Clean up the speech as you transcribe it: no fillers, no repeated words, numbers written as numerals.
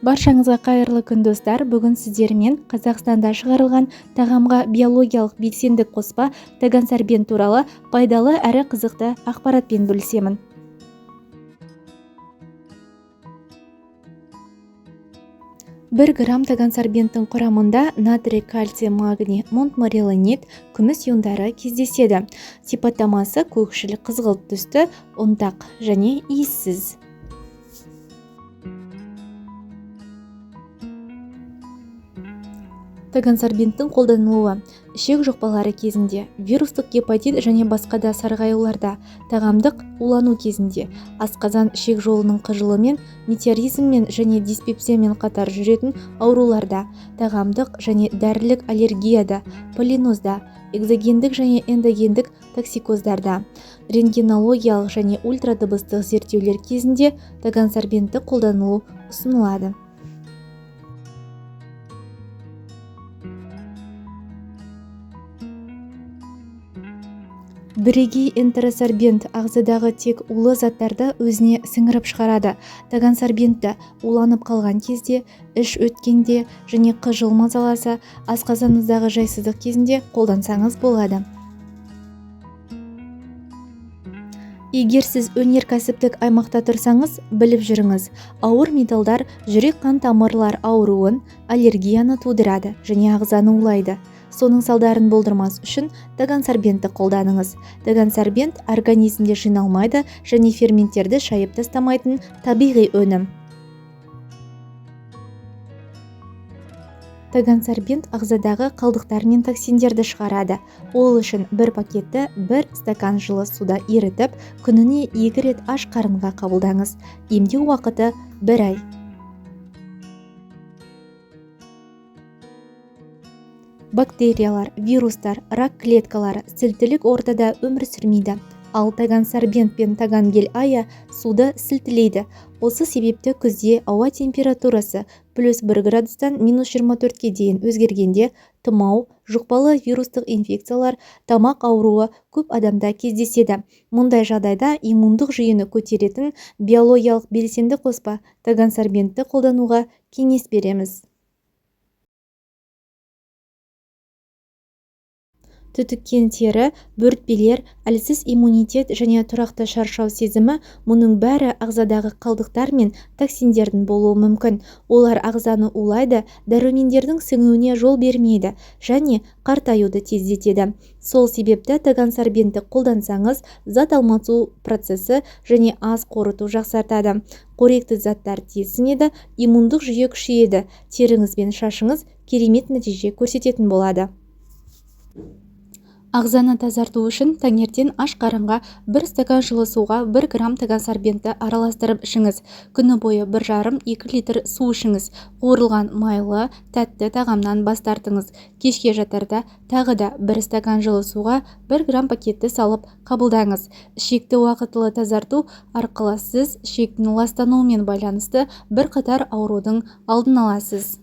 Баршаңызға қайырлы күн достар. Бүгін сіздермен Қазақстанда шығарылған тағамға биологиялық белсенді қоспа тагансарбент туралы пайдалы әрі қызықты ақпаратпен бөлісемін. 1 грамм тагансарбенттің құрамында натрий, кальций, магний, монтмориллонит, күміс иондары кездеседі. Сипаттамасы көкшіл қызғылт түсті, ұнтақ және иіссіз. Тагансарбенттің қолданылуы ішек жұқпалары кезінде, вирустық гепатит және басқа да сарғаюларда, тағамдық улану кезінде, асқазан ішек жолының қыжылымен, метеоризммен және диспепсиямен қатар жүретін ауруларда, тағамдық және дәрілік аллергияда, полинозда, экзогендік және эндогендік токсикоздарда, рентгенологиялық және ультрадыбыстық зерттеулер кезінде тагансарбентті қолданылу ұсынылады. Бірегей энтеросорбент ағзадағы тек улы заттарды өзіне сіңіріп шығарады. Тагансарбентті уланып қалған кезде, іш өткенде және қыжыл мазаласа, асқазаныңыздағы жайсыздық кезінде қолдансаңыз болады. Егер сіз өнеркәсіптік аймақта тұрсаңыз, біліп жүріңіз, ауыр металдар жүрек-қан тамырлар ауруын, аллергияны тудырады және ағзаны улайды. Соның салдарын болдырмас үшін тагансарбентті қолданыңыз. Тагансарбент организмде жиналмайды және ферменттерді шайып тастамайтын табиғи өнім. Тагансарбент ағзадағы қалдықтар мен токсиндерді шығарады. Ол үшін бір пакетті 1 стакан жылы суда ерітіп, күніне 2 рет аш қарынға қабылдаңыз. Емдеу уақыты 1 ай. Бактериялар, вирустар, рак клеткалары сілтілік ортада өмір сүрмейді. Ал тагансарбент пен тагангель ая суды сілтілейді. Осы себепті күзде ауа температурасы +1 градустан -24-ке дейін өзгергенде тұмау, жұқпалы вирустық инфекциялар, тамақ ауруы көп адамда кездеседі. Мұндай жағдайда иммундық жүйені көтеретін биологиялық белсенді қоспа тагансарбентті қолдануға кеңес береміз. Түтіккен тері, бөртпелер, әлсіз иммунитет және тұрақты шаршау сезімі, мұның бәрі ағзадағы қалдықтар мен токсиндердің болуы мүмкін. Олар ағзаны улайды, дәрумендердің сіңуіне жол бермейді және қартаюды тездетеді. Сол себепті тагансарбентті қолдансаңыз, зат алмасу процесі және ас қорыту жақсартады. Қоректі заттар тез сіңеді, иммундық жүйе күшейеді, теріңіз бен шашыңыз керемет нәтиже көрсететін болады. Ағзаны тазарту үшін таңертең аш қарынға 1 стакан жылы суға 1 грамм тагансарбентті араластырып ішіңіз. Күні бойы 1,5-2 литр су ішіңіз. Қуырылған майлы, тәтті тағамнан бас тартыңыз. Кешке жатарда тағы да 1 стакан жылы суға 1 грамм пакетті салып қабылдаңыз. Ішекті уақытылы тазарту арқылы сіз ішектің ластануымен байланысты бірқатар аурудың алдын аласыз.